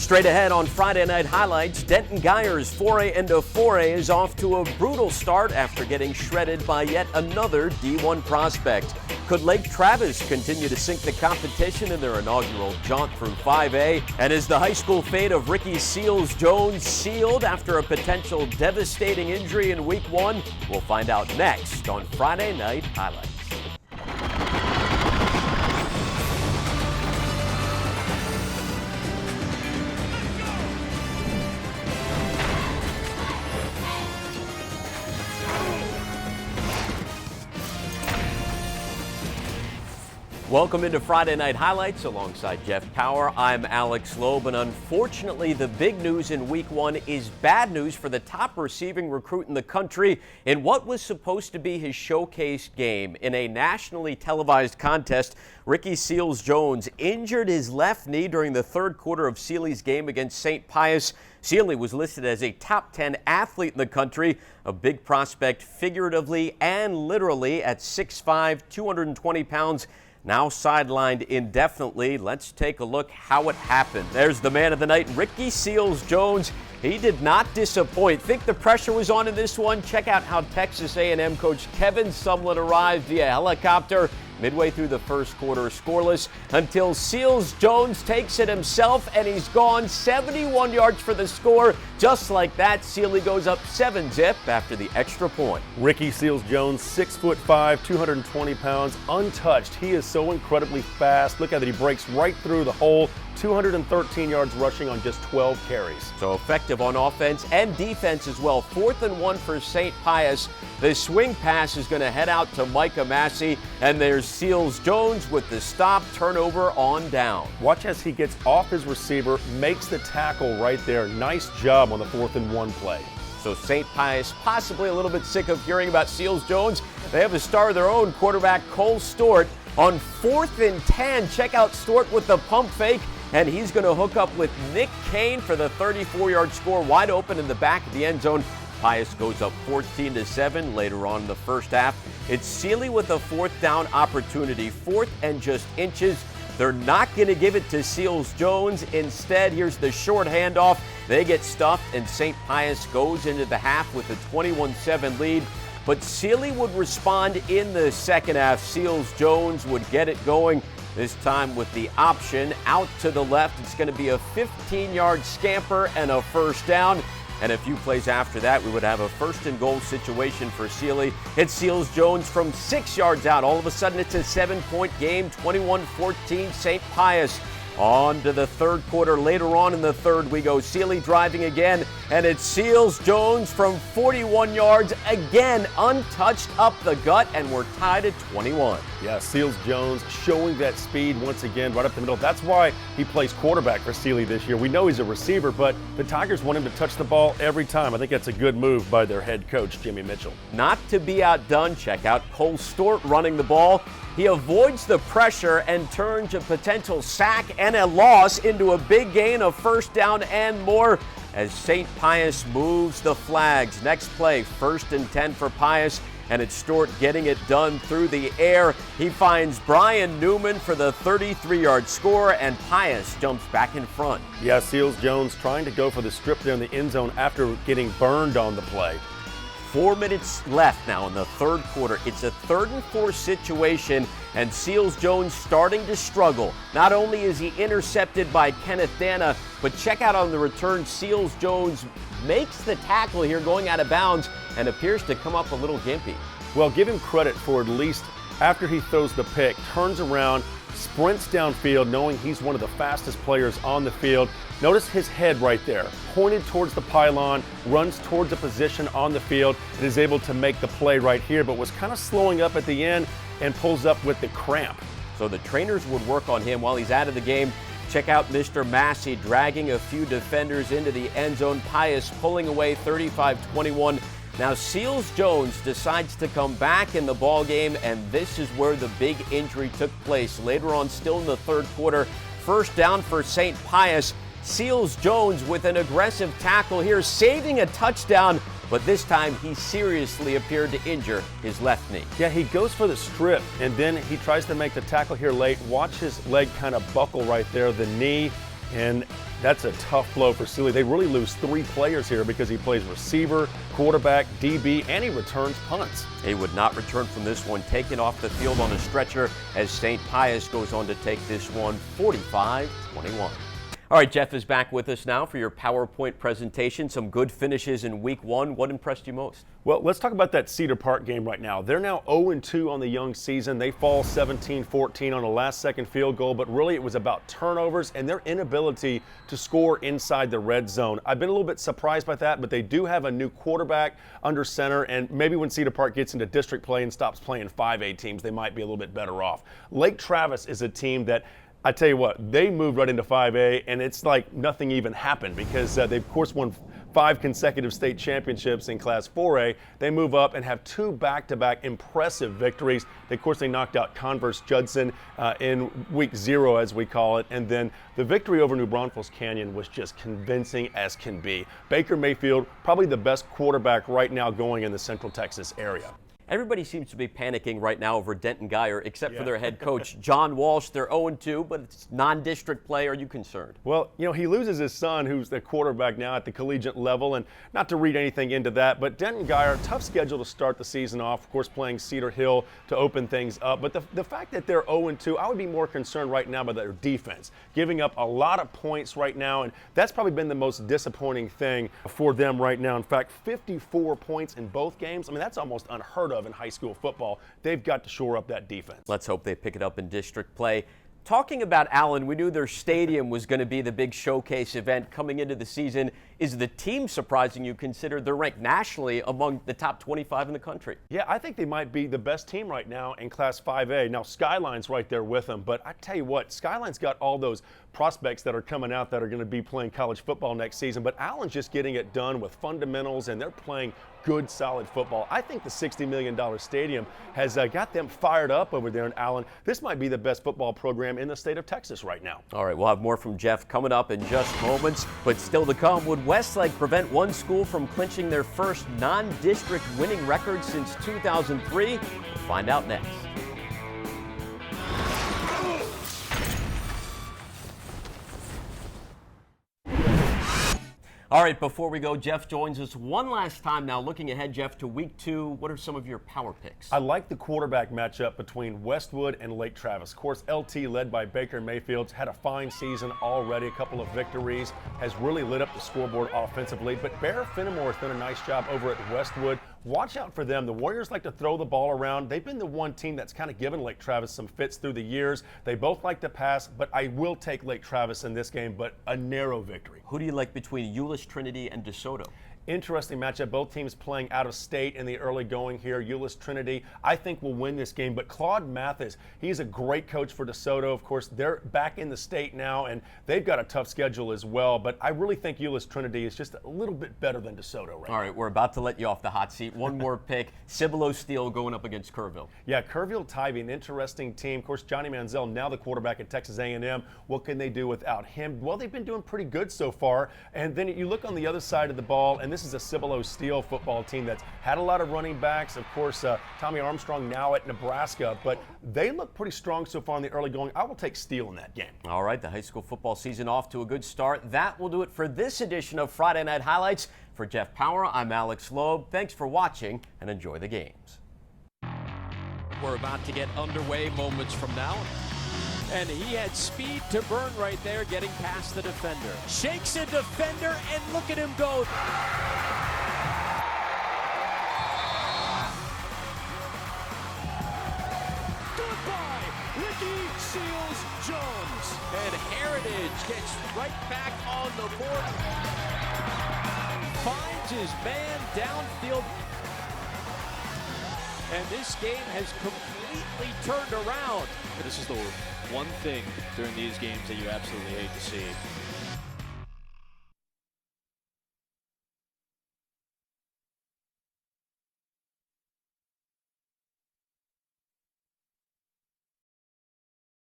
Straight ahead on Friday Night Highlights, Denton Guyer's foray into 4A is off to a brutal start after getting shredded by yet another D1 prospect. Could Lake Travis continue to sink the competition in their inaugural jaunt through 5A? And is the high school fate of Ricky Seals-Jones sealed after a potential devastating injury in Week 1? We'll find out next on Friday Night Highlights. Welcome into Friday Night Highlights alongside Jeff Power. I'm Alex Loeb, and unfortunately the big news in Week 1 is bad news for the top receiving recruit in the country in what was supposed to be his showcase game. In a nationally televised contest, Ricky Seals-Jones injured his left knee during the third quarter of Sealy's game against St. Pius. Sealy was listed as a top 10 athlete in the country, a big prospect figuratively and literally at 6'5", 220 pounds. Now sidelined indefinitely. Let's take a look how it happened. There's the man of the night, Ricky Seals-Jones. He did not disappoint. Think the pressure was on in this one? Check out how Texas A&M coach Kevin Sumlin arrived via helicopter midway through the first quarter, scoreless until Seals-Jones takes it himself, and he's gone 71 yards for the score. Just like that, Sealy goes up 7-zip after the extra point. Ricky Seals-Jones, 6'5", 220 pounds, untouched. He is so incredibly fast. Look at that, he breaks right through the hole. 213 yards rushing on just 12 carries. So effective on offense and defense as well. 4th and 1 for St. Pius. The swing pass is going to head out to Micah Massey, and there's Seals-Jones with the stop, turnover on down. Watch as he gets off his receiver, makes the tackle right there. Nice job on the 4th and 1 play. So St. Pius possibly a little bit sick of hearing about Seals-Jones. They have a star of their own, quarterback Cole Stewart. On 4th and 10, check out Stewart with the pump fake, and he's going to hook up with Nick Kane for the 34-yard score, wide open in the back of the end zone. Pius goes up 14-7 later on in the first half. It's Sealy with a 4th down opportunity, 4th and just inches. They're not going to give it to Seals-Jones. Instead, here's the short handoff. They get stuffed, and St. Pius goes into the half with a 21-7 lead. But Sealy would respond in the second half. Seals-Jones would get it going, this time with the option out to the left. It's going to be a 15-yard scamper and a first down. And a few plays after that, we would have a 1st and goal situation for Sealy. It's Seals-Jones from 6 yards out. All of a sudden, it's a 7-point game, 21-14 St. Pius. On to the third quarter. Later on in the third, we go. Sealy driving again, and it's Seals-Jones from 41 yards, again untouched up the gut, and we're tied at 21. Yeah, Seals-Jones showing that speed once again right up the middle. That's why he plays quarterback for Sealy this year. We know he's a receiver, but the Tigers want him to touch the ball every time. I think that's a good move by their head coach, Jimmy Mitchell. Not to be outdone, check out Cole Stewart running the ball. He avoids the pressure and turns a potential sack and a loss into a big gain of 1st down and more as St. Pius moves the flags. Next play, 1st and 10 for Pius, and it's Stewart getting it done through the air. He finds Brian Newman for the 33-yard score, and Pius jumps back in front. Yeah, Seals-Jones trying to go for the strip there in the end zone after getting burned on the play. 4 minutes left now in the third quarter. It's a 3rd and 4 situation, and Seals-Jones starting to struggle. Not only is he intercepted by Kenneth Dana, but check out on the return, Seals-Jones makes the tackle here going out of bounds and appears to come up a little gimpy. Well, give him credit for at least after he throws the pick, turns around, sprints downfield knowing he's one of the fastest players on the field. Notice his head right there, pointed towards the pylon, runs towards a position on the field, and is able to make the play right here, but was kind of slowing up at the end and pulls up with the cramp. So the trainers would work on him while he's out of the game. Check out Mr. Massey dragging a few defenders into the end zone. Pius pulling away 35-21. Now Seals-Jones decides to come back in the ball game, and this is where the big injury took place. Later on, still in the third quarter, 1st down for St. Pius. Seals-Jones with an aggressive tackle here, saving a touchdown, but this time he seriously appeared to injure his left knee. Yeah, he goes for the strip, and then he tries to make the tackle here late. Watch his leg kind of buckle right there, the knee, and That's a tough blow for Sealy. They really lose 3 players here because he plays receiver, quarterback, DB, and he returns punts. He would not return from this one, taken off the field on a stretcher as St. Pius goes on to take this one 45-21. All right, Jeff is back with us now for your PowerPoint presentation. Some good finishes in week 1. What impressed you most? Well, let's talk about that Cedar Park game right now. They're now 0-2 on the young season. They fall 17-14 on a last-second field goal, but really it was about turnovers and their inability to score inside the red zone. I've been a little bit surprised by that, but they do have a new quarterback under center, and maybe when Cedar Park gets into district play and stops playing 5A teams, they might be a little bit better off. Lake Travis is a team that, I tell you what, they moved right into 5A, and it's like nothing even happened because they, of course, won 5 consecutive state championships in Class 4A. They move up and have 2 back-to-back impressive victories. Of course, they knocked out Converse Judson in week 0, as we call it, and then the victory over New Braunfels Canyon was just convincing as can be. Baker Mayfield, probably the best quarterback right now going in the Central Texas area. Everybody seems to be panicking right now over Denton Guyer, except for their head coach, John Walsh. They're 0-2, but it's non-district play. Are you concerned? Well, you know, he loses his son, who's the quarterback now at the collegiate level, and not to read anything into that, but Denton Guyer, tough schedule to start the season off, of course, playing Cedar Hill to open things up. But the fact that they're 0-2, I would be more concerned right now by their defense, giving up a lot of points right now, and that's probably been the most disappointing thing for them right now. In fact, 54 points in both games. I mean, that's almost unheard of in high school football. They've got to shore up that defense. Let's hope they pick it up in district play. Talking about Allen, we knew their stadium was going to be the big showcase event coming into the season. Is the team surprising you, consider they're ranked nationally among the top 25 in the country? Yeah, I think they might be the best team right now in Class 5A. Now, Skyline's right there with them, but I tell you what, Skyline's got all those prospects that are coming out that are going to be playing college football next season, but Allen's just getting it done with fundamentals, and they're playing good, solid football. I think the $60 million stadium has got them fired up over there in Allen. This might be the best football program in the state of Texas right now. All right, we'll have more from Jeff coming up in just moments, but still to come, would Westlake prevent one school from clinching their first non-district winning record since 2003? We'll find out next. All right, before we go, Jeff joins us one last time now. Looking ahead, Jeff, to week 2, what are some of your power picks? I like the quarterback matchup between Westwood and Lake Travis. Of course, LT, led by Baker Mayfield, had a fine season already, a couple of victories, has really lit up the scoreboard offensively. But Bear Fenimore has done a nice job over at Westwood. Watch out for them. The Warriors like to throw the ball around. They've been the one team that's kind of given Lake Travis some fits through the years. They both like to pass, but I will take Lake Travis in this game, but a narrow victory. Who do you like between Euless Trinity and DeSoto? Interesting matchup. Both teams playing out of state in the early going here. Euless Trinity, I think, will win this game. But Claude Mathis, he's a great coach for DeSoto. Of course, they're back in the state now, and they've got a tough schedule as well. But I really think Euless Trinity is just a little bit better than DeSoto right now. All right, we're about to let you off the hot seat. One more pick. Cibolo Steele going up against Kerrville. Yeah, Kerrville-Tybee, an interesting team. Of course, Johnny Manziel, now the quarterback at Texas A&M. What can they do without him? Well, they've been doing pretty good so far. And then you look on the other side of the ball, and this is a Cibolo Steele football team that's had a lot of running backs. Of course, Tommy Armstrong now at Nebraska, but they look pretty strong so far in the early going. I will take Steele in that game. All right, the high school football season off to a good start. That will do it for this edition of Friday Night Highlights. For Jeff Power, I'm Alex Loeb. Thanks for watching and enjoy the games. We're about to get underway moments from now. And he had speed to burn right there, getting past the defender. Shakes a defender, and look at him go. Goodbye, Ricky Seals-Jones. And Heritage gets right back on the board. Finds his man downfield. And this game has completely turned around. This is the one thing during these games that you absolutely hate to see.